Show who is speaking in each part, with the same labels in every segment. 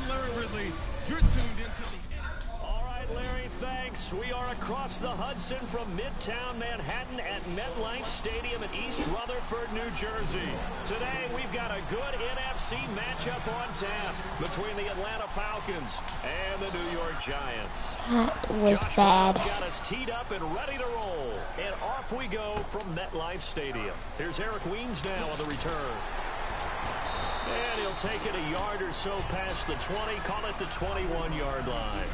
Speaker 1: I'm Larry Ridley. You're tuned into the...
Speaker 2: All right, Larry, thanks. We are across the Hudson from Midtown Manhattan at MetLife Stadium in East Rutherford, New Jersey. Today, we've got a good NFC matchup on tap between the Atlanta Falcons and the New York Giants.
Speaker 3: That was
Speaker 2: Josh
Speaker 3: bad.
Speaker 2: Brown's got us teed up and ready to roll. And off we go from MetLife Stadium. Here's Eric Weems now on the return. And he'll take it a yard or so past the 20, call it the 21-yard line.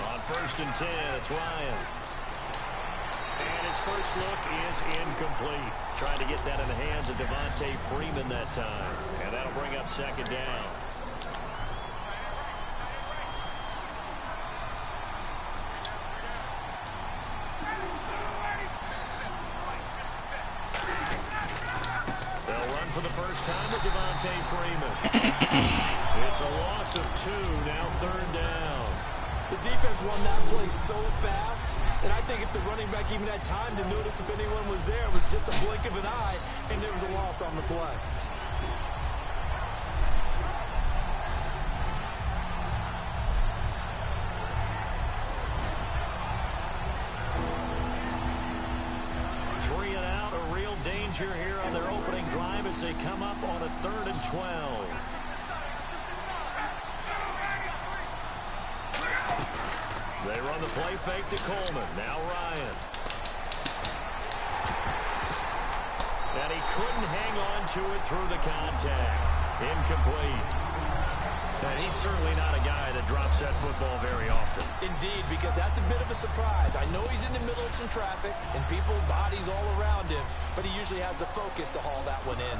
Speaker 2: On 1st and 10, it's Ryan. And his first look is incomplete. Trying to get that in the hands of Devontae Freeman that time. And that'll bring up 2nd down. They'll run for the first time with Devontae Freeman. It's a loss of 2, now 3rd down.
Speaker 4: The defense won that play so fast, and I think if the running back even had time to notice if anyone was there, it was just a blink of an eye, and there was a loss on the play.
Speaker 2: Three and out, a real danger here on their opening drive as they come up on a 3rd and 12. They run the play fake to Coleman. Now Ryan. And he couldn't hang on to it through the contact. Incomplete. And he's certainly not a guy that drops that football very often.
Speaker 4: Indeed, because that's a bit of a surprise. I know he's in the middle of some traffic and people, bodies all around him, but he usually has the focus to haul that one in.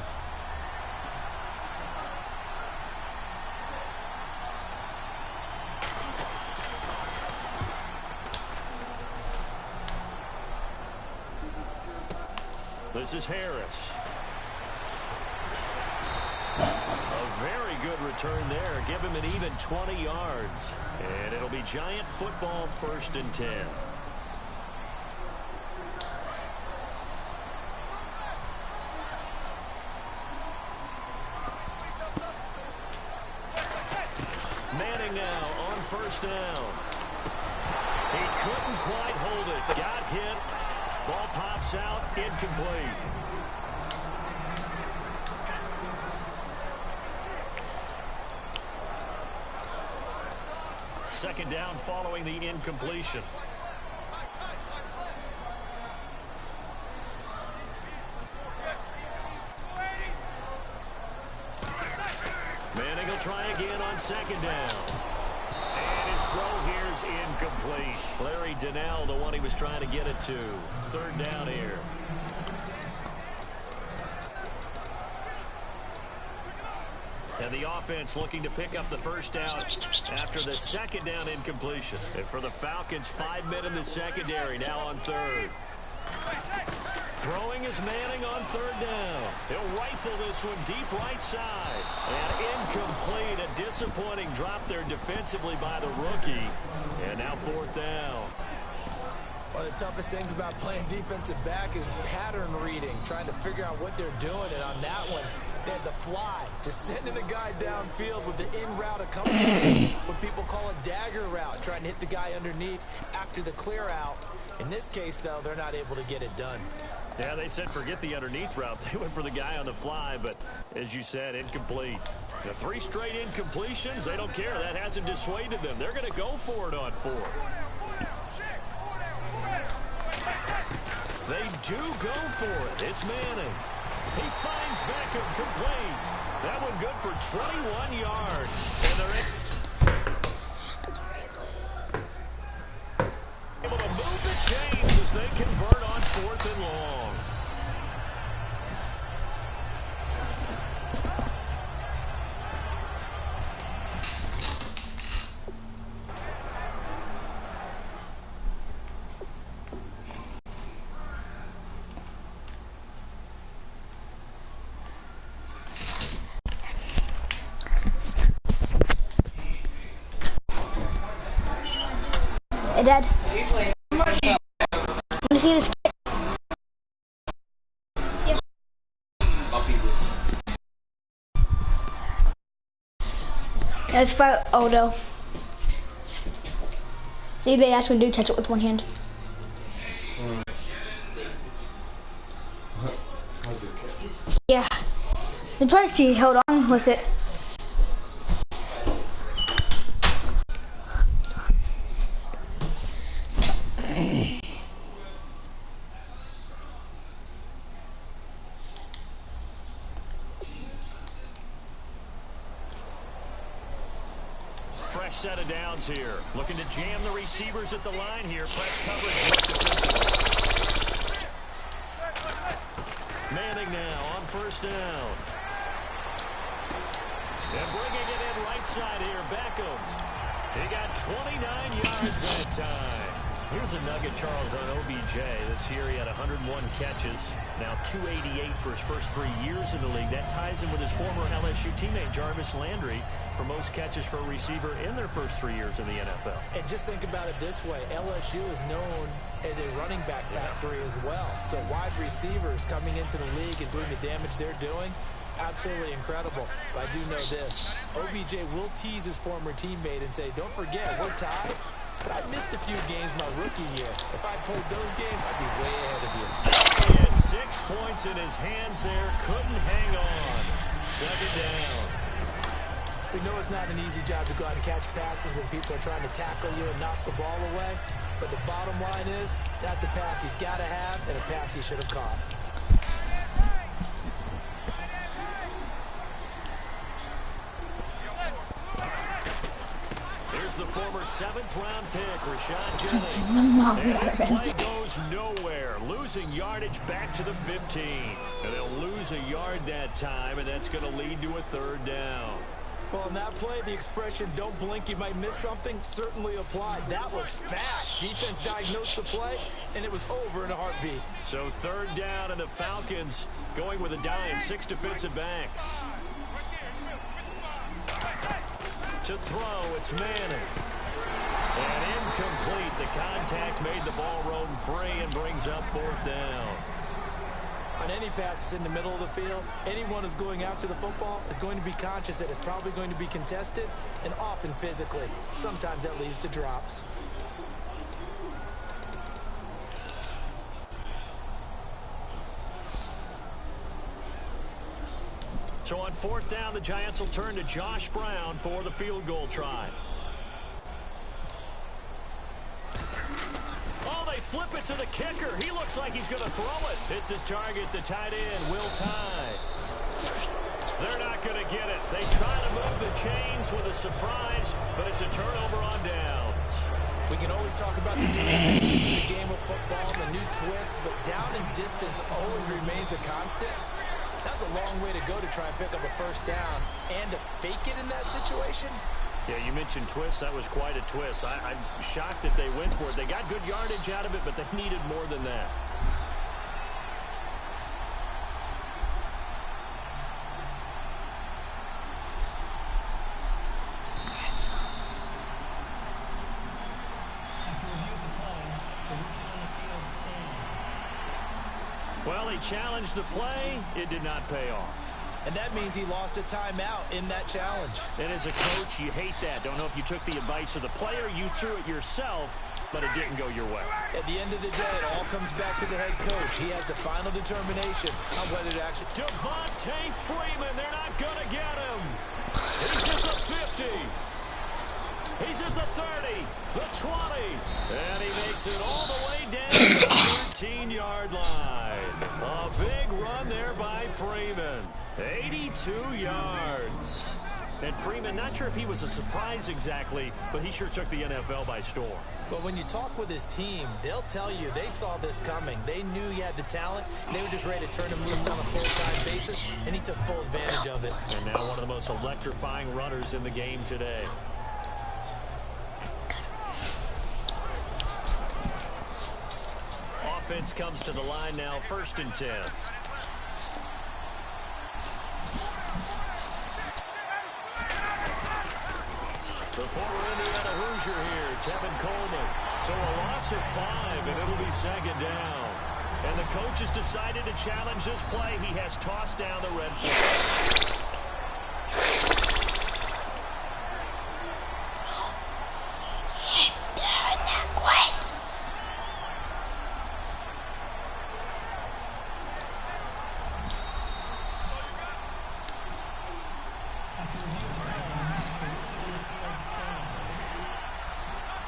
Speaker 2: This is Harris. A very good return there. Give him an even 20 yards. And it'll be Giant football 1st and 10. Manning now on 1st down. He couldn't quite hold it. Got hit. Ball pops out, incomplete. Second down following the incompletion. Manning will try again on 2nd down. And his throw here's incomplete. Larry Donnell, the one he was trying to get it to. 3rd down here. And the offense looking to pick up the first down after the 2nd down incompletion. And for the Falcons, 5 men in the secondary now on 3rd. Throwing is Manning on 3rd down. He'll rifle this one deep right side. And incomplete. A disappointing drop there defensively by the rookie. And now 4th down.
Speaker 4: One of the toughest things about playing defensive back is pattern reading, trying to figure out what they're doing. And on that one, they had the fly, just sending a guy downfield with the in route accompanied what people call a dagger route, trying to hit the guy underneath after the clear out. In this case, though, they're not able to get it done.
Speaker 2: Yeah, they said forget the underneath route. They went for the guy on the fly, but as you said, incomplete. The 3 straight incompletions, they don't care. That hasn't dissuaded them. They're going to go for it on 4. They do go for it. It's Manning. He finds Beckham, complete. That one good for 21 yards. And they're able to move the chains as they convert on 4th and long.
Speaker 3: Hey, Dad. Want to see this kid? Yeah. It's about Odo. See, they actually do catch it with one hand. Yeah. The price he held on with it.
Speaker 2: Fresh set of downs here. Looking to jam the receivers at the line here. Press coverage. Manning now on first down. And bringing it in right side here, Beckham. He got 29 yards that time. Here's a nugget, Charles, on OBJ. This year he had 101 catches. Now 288 for his first 3 years in the league. That ties him with his former LSU teammate, Jarvis Landry, for most catches for a receiver in their first 3 years in the NFL.
Speaker 4: And just think about it this way. LSU is known as a running back factory as well. So wide receivers coming into the league and doing the damage they're doing, absolutely incredible. But I do know this. OBJ will tease his former teammate and say, don't forget, we're tied. But I missed a few games my rookie year. If I played those games, I'd be way ahead of you.
Speaker 2: He had 6 points in his hands there. Couldn't hang on. Second down.
Speaker 4: We know it's not an easy job to go out and catch passes when people are trying to tackle you and knock the ball away. But the bottom line is, that's a pass he's got to have and a pass he should have caught.
Speaker 2: The former 7th-round pick, Rashad Jennings. And this play goes nowhere. Losing yardage back to the 15. And they'll lose a yard that time, and that's going to lead to a third down.
Speaker 4: Well, in that play, the expression, don't blink, you might miss something, certainly applied. That was fast. Defense diagnosed the play, and it was over in a heartbeat.
Speaker 2: So third down, and the Falcons going with a dime. 6 defensive backs. To throw, it's Manning. And incomplete. The contact made the ball roam free and brings up fourth down.
Speaker 4: On any passes in the middle of the field, anyone who's going after the football is going to be conscious that it's probably going to be contested and often physically. Sometimes that leads to drops.
Speaker 2: So on fourth down, the Giants will turn to Josh Brown for the field goal try. Oh, they flip it to the kicker. He looks like he's going to throw it. It's his target, the tight end, Will Tye. They're not going to get it. They try to move the chains with a surprise, but it's a turnover on downs.
Speaker 4: We can always talk about the new innovations in the game of football, the new twists, but down and distance always remains a constant. That's a long way to go to try and pick up a first down and to fake it in that situation.
Speaker 2: Yeah, you mentioned twists. That was quite a twist. I'm shocked that they went for it. They got good yardage out of it, but they needed more than that.
Speaker 5: After review of the play, the rookie on the field stands.
Speaker 2: Well, he challenged the play. It did not pay off.
Speaker 4: And that means he lost a timeout in that challenge.
Speaker 2: And as a coach, you hate that. Don't know if you took the advice of the player, you threw it yourself, but it didn't go your way.
Speaker 4: At the end of the day, it all comes back to the head coach. He has the final determination on whether to actually...
Speaker 2: Devontae Freeman, they're not going to get him. He's at the 50. He's at the 30, the 20, and he makes it all the way down to the 13-yard line. A big run there by Freeman. 82 yards. And Freeman, not sure if he was a surprise exactly, but he sure took the NFL by storm.
Speaker 4: But when you talk with his team, they'll tell you they saw this coming. They knew he had the talent. They were just ready to turn him loose on a full-time basis, and he took full advantage of it.
Speaker 2: And now one of the most electrifying runners in the game today. Offense comes to the line now, 1st and 10. The former Indiana Hoosier here, Tevin Coleman. So a loss of 5, and it'll be second down. And the coach has decided to challenge this play. He has tossed down the red flag.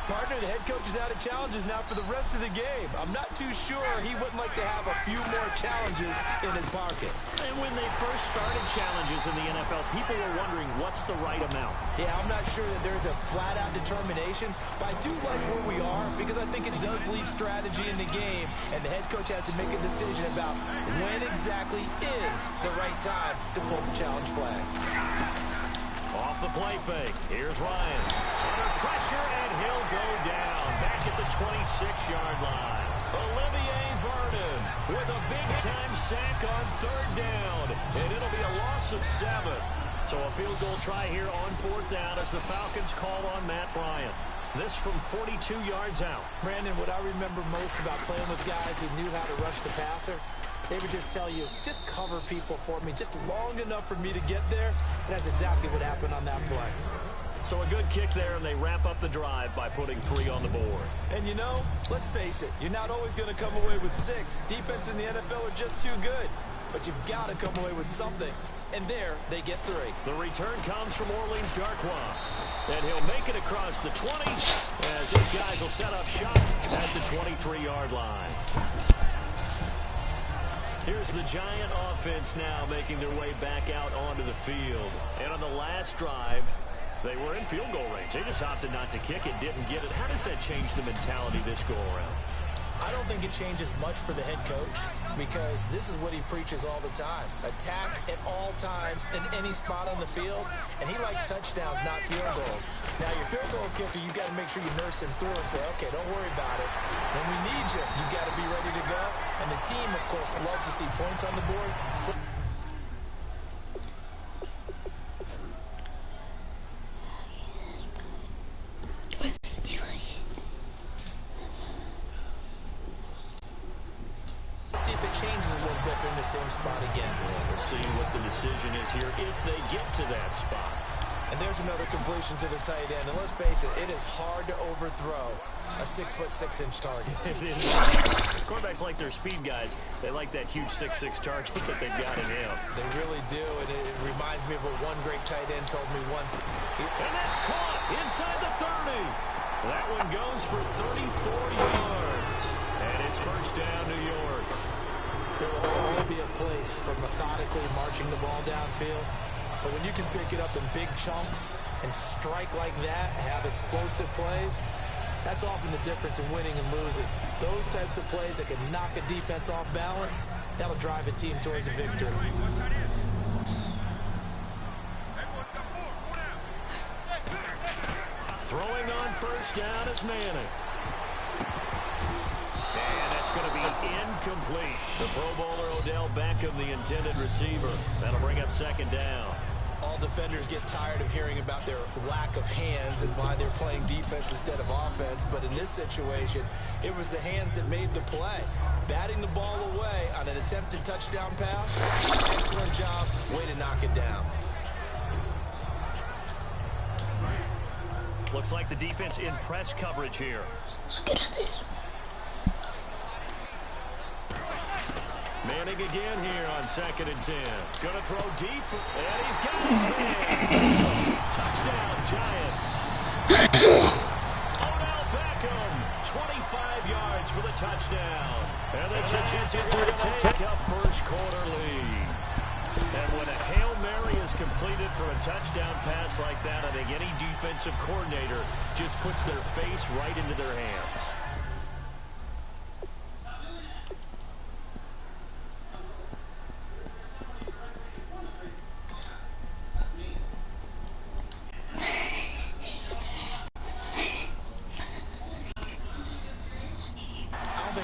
Speaker 4: Partner, the head coach is out of challenges now for the rest of the game. I'm not too sure he wouldn't like to have a few more challenges in his pocket.
Speaker 2: And when they first started challenges in the NFL, people were wondering what's the right amount.
Speaker 4: Yeah, I'm not sure that there's a flat-out determination, but I do like where we are because I think it does leave strategy in the game, and the head coach has to make a decision about when exactly is the right time to pull the challenge flag.
Speaker 2: Off the play fake. Here's Ryan. Under pressure, and he'll go down. Back at the 26-yard line. Olivier Vernon with a big-time sack on third down. And it'll be a loss of 7. So a field goal try here on fourth down as the Falcons call on Matt Bryant. This from 42 yards out.
Speaker 4: Brandon, what I remember most about playing with guys who knew how to rush the passer, they would just tell you, just cover people for me, just long enough for me to get there. And that's exactly what happened on that play.
Speaker 2: So a good kick there, and they wrap up the drive by putting 3 on the board.
Speaker 4: And you know, let's face it, you're not always going to come away with 6. Defense in the NFL are just too good. But you've got to come away with something. And there, they get 3.
Speaker 2: The return comes from Orleans Darkwa. And he'll make it across the 20 as his guys will set up shop at the 23-yard line. Here's the Giant offense now making their way back out onto the field. And on the last drive, they were in field goal range. They just opted not to kick it, didn't get it. How does that change the mentality this go-around?
Speaker 4: I don't think it changes much for the head coach because this is what he preaches all the time. Attack at all times in any spot on the field, and he likes touchdowns, not field goals. Now, your field goal kicker, you've got to make sure you nurse him through and say, okay, don't worry about it. When we need you, you've got to be ready to go. And the team, of course, loves to see points on the board. So same spot again.
Speaker 2: We'll see what the decision is here if they get to that spot.
Speaker 4: And there's another completion to the tight end. And let's face it, it is hard to overthrow a 6'6" target.
Speaker 2: Quarterbacks like their speed guys. They like that huge 6'6" target that they've got in him.
Speaker 4: They really do, and it reminds me of what one great tight end told me once.
Speaker 2: And that's caught inside the 30. That one goes for 34 yards. And it's first down, New York.
Speaker 4: There will always be a place for methodically marching the ball downfield. But when you can pick it up in big chunks and strike like that, have explosive plays, that's often the difference in winning and losing. Those types of plays that can knock a defense off balance, that'll drive a team towards a victory.
Speaker 2: Throwing on first down is Manning. And that's going to be incomplete. The Pro Bowler Odell Beckham, the intended receiver. That'll bring up second down.
Speaker 4: All defenders get tired of hearing about their lack of hands and why they're playing defense instead of offense. But in this situation, it was the hands that made the play. Batting the ball away on an attempted touchdown pass. Excellent job. Way to knock it down.
Speaker 2: Looks like the defense in press coverage here.
Speaker 3: Let's get at this.
Speaker 2: Manning again here on 2nd and 10. Gonna throw deep, and he's got his man. Touchdown, Giants. Odell Beckham, 25 yards for the touchdown. And the Giants are going to take a first quarter lead. And when a Hail Mary is completed for a touchdown pass like that, I think any defensive coordinator just puts their face right into their hands.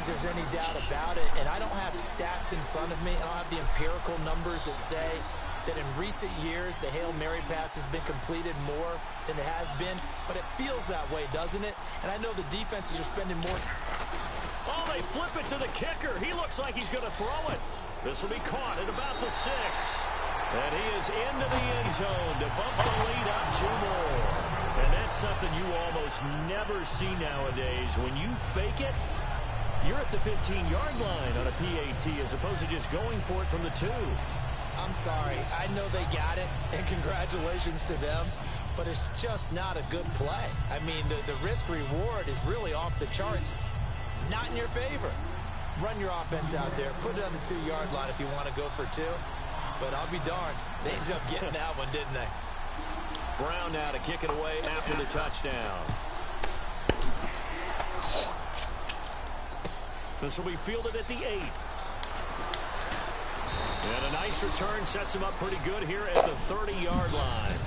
Speaker 4: There's any doubt about it, and I don't have stats in front of me. I don't have the empirical numbers that say that in recent years the Hail Mary pass has been completed more than it has been, but it feels that way, doesn't it? And I know the defenses are spending more.
Speaker 2: Oh, they flip it to the kicker. He looks like he's going to throw it. This will be caught at about the 6. And he is into the end zone to bump the lead up 2 more. And that's something you almost never see nowadays. When you fake it, you're at the 15-yard line on a PAT as opposed to just going for it from the 2.
Speaker 4: I'm sorry. I know they got it, and congratulations to them, but it's just not a good play. I mean, the risk-reward is really off the charts, not in your favor. Run your offense out there. Put it on the 2-yard line if you want to go for 2. But I'll be darned. They ended up getting that one, didn't they?
Speaker 2: Brown now to kick it away after the touchdown. This will be fielded at the 8. And a nice return sets him up pretty good here at the 30-yard line.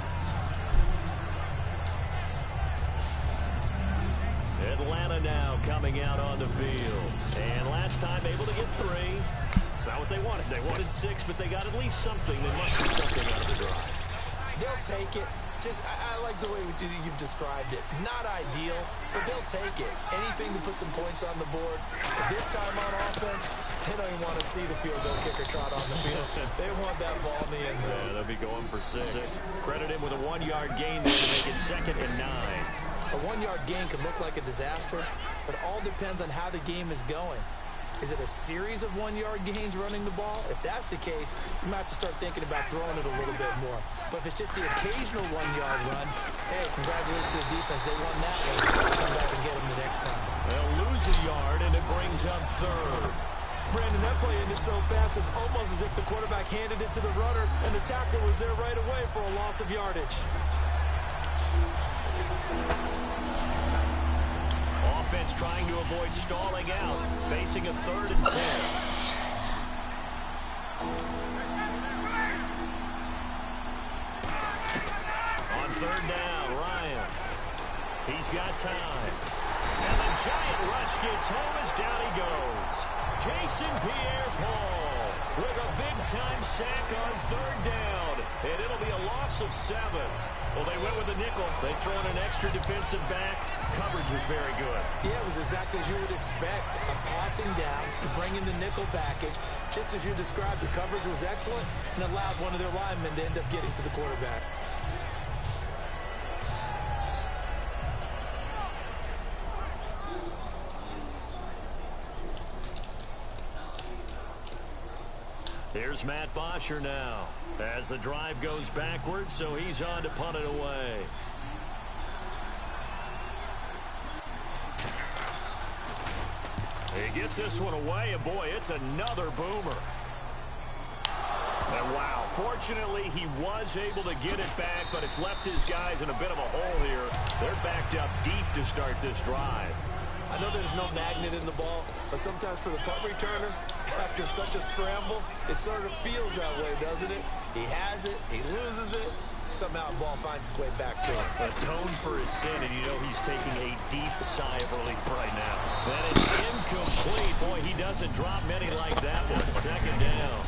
Speaker 2: Atlanta now coming out on the field. And last time able to get 3. It's not what they wanted. They wanted 6, but they got at least something. They must get something out of the drive.
Speaker 4: They'll take it. I like the way you've described it. Not ideal, but they'll take it. Anything to put some points on the board. But this time on offense, they don't even want to see the field goal kicker trot on the field. They want that ball in the end zone.
Speaker 2: Yeah, they'll be going for 6. Credit him with a 1-yard gain there to make it 2nd and 9.
Speaker 4: A 1-yard gain could look like a disaster, but it all depends on how the game is going. Is it a series of 1-yard gains running the ball? If that's the case, you might have to start thinking about throwing it a little bit more. But if it's just the occasional 1-yard run, hey, congratulations to the defense. They won that one. Come back and get them the next time.
Speaker 2: They'll lose a yard, and it brings up 3rd.
Speaker 4: Brandon, that play ended so fast, it's almost as if the quarterback handed it to the runner, and the tackler was there right away for a loss of yardage.
Speaker 2: Offense trying to avoid stalling out, facing a 3rd and 10. On 3rd down, Ryan. He's got time. And the giant rush gets home as down he goes. Jason Pierre-Paul with a big-time sack on 3rd down. And it'll be a loss of 7. Well, they went with the nickel. They throw in an extra defensive back. Coverage was very good.
Speaker 4: Yeah, it was exactly as you would expect. A passing down, you bring in the nickel package. Just as you described, the coverage was excellent and allowed one of their linemen to end up getting to the quarterback.
Speaker 2: Here's Matt Bosher now as the drive goes backwards, so he's on to punt it away. He gets this one away, and boy, it's another boomer. And wow, fortunately, he was able to get it back, but it's left his guys in a bit of a hole here. They're backed up deep to start this drive.
Speaker 4: I know there's no magnet in the ball, but sometimes for the punt returner, after such a scramble, it sort of feels that way, doesn't it? He has it, he loses it, somehow the ball finds its way back to him.
Speaker 2: Atoned for his sin, and you know he's taking a deep sigh of relief right now. And it's incomplete. Boy, he doesn't drop many like that one. 2nd down.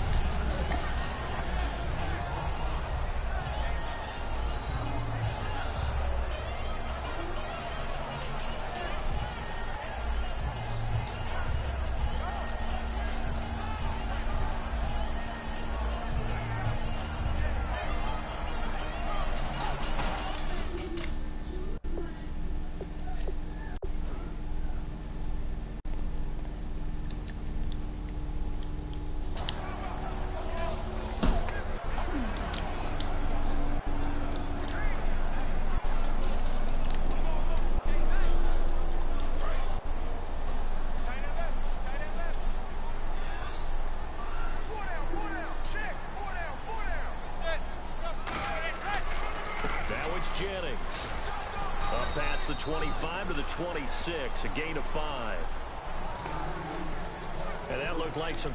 Speaker 2: Jennings. Up past the 25 to the 26, a gain of 5. And that looked like some...